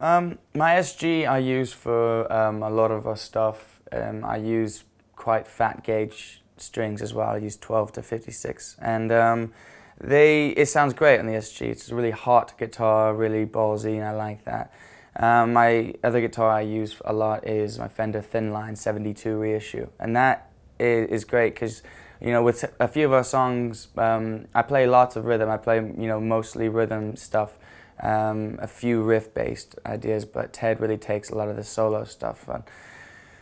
My SG I use for a lot of our stuff. I use quite fat gauge strings as well. I use 12 to 56, and it sounds great on the SG. It's a really hot guitar, really ballsy, and I like that. My other guitar I use a lot is my Fender Thinline 72 reissue, and that is great because, you know, with a few of our songs, I play lots of rhythm. I play, you know, mostly rhythm stuff, a few riff-based ideas, but Ted really takes a lot of the solo stuff.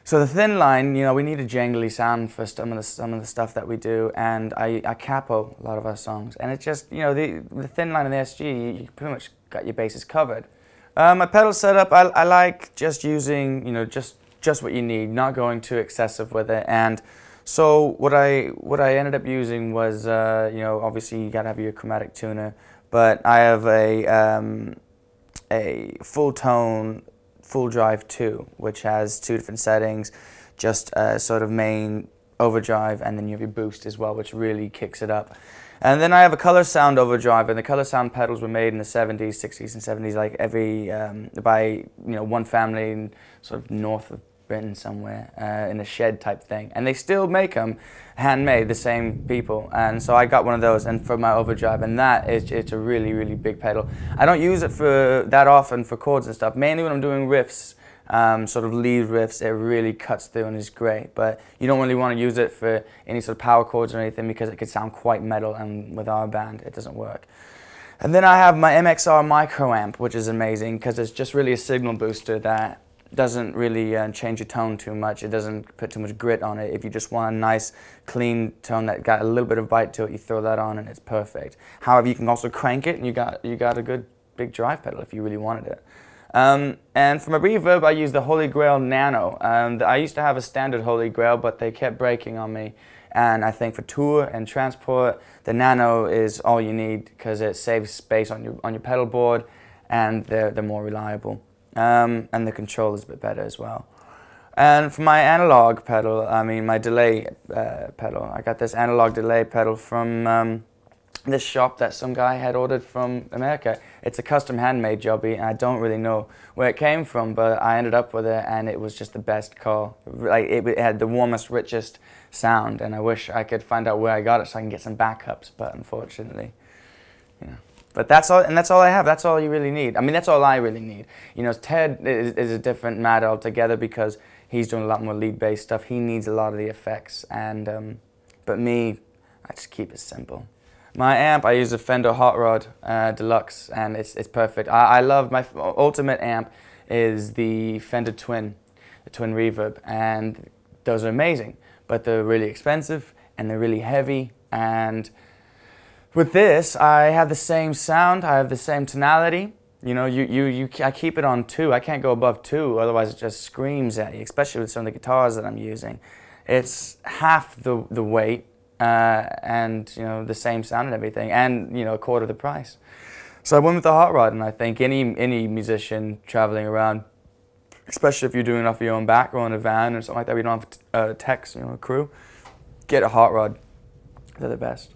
So the Thinline, you know, we need a jangly sound for some of the stuff that we do, and I capo a lot of our songs, and it's just, you know, the Thinline and the SG, you pretty much got your bases covered. My pedal setup, I like just using, you know, just what you need, not going too excessive with it. And so what I ended up using was, you know, obviously you gotta have your chromatic tuner, but I have a full tone, full drive 2, which has 2 different settings, just a sort of main overdrive, and then you have your boost as well, which really kicks it up. And then I have a color sound overdrive, and the color sound pedals were made in the 70s, 60s, and 70s, like by, you know, one family in sort of north of Britain somewhere, in a shed type thing. And they still make them handmade, the same people. And so I got one of those, and for my overdrive, and it's a really, really big pedal. I don't use it for that often for chords and stuff, mainly when I'm doing riffs. Sort of lead riffs, it really cuts through and is great, but you don't really want to use it for any sort of power chords or anything because it could sound quite metal, and with our band it doesn't work. And then I have my MXR micro amp, which is amazing because it's just really a signal booster that doesn't really change your tone too much. It doesn't put too much grit on it. If you just want a nice clean tone that got a little bit of bite to it, you throw that on and it's perfect. However, you can also crank it and you got a good big drive pedal if you really wanted it. And for my reverb, I use the Holy Grail Nano. I used to have a standard Holy Grail, but they kept breaking on me. And I think for tour and transport, the Nano is all you need because it saves space on your pedal board, and they're more reliable. And the control is a bit better as well. And for my analog pedal, I mean my delay pedal, I got this analog delay pedal from this shop that some guy had ordered from America. It's a custom handmade jobby, and I don't really know where it came from, but I ended up with it, and it was just the best call. Like it had the warmest, richest sound, and I wish I could find out where I got it so I can get some backups, but unfortunately, yeah. But that's all, and that's all I have. That's all you really need. I mean, that's all I really need. You know, Ted is a different matter altogether because he's doing a lot more lead-based stuff. He needs a lot of the effects, and but me, I just keep it simple. My amp, I use a Fender Hot Rod Deluxe, and it's perfect. I love my ultimate amp is the Fender Twin, the Twin Reverb, and those are amazing. But they're really expensive and they're really heavy. And with this, I have the same sound, I have the same tonality. You know, I keep it on 2. I can't go above 2, otherwise it just screams at you. Especially with some of the guitars that I'm using, it's half the weight. And you know, the same sound and everything, and you know, a quarter the price. So I went with the Hot Rod, and I think any musician traveling around, especially if you're doing it off your own back or in a van or something like that, we don't have techs, you know, a crew, get a Hot Rod. They're the best.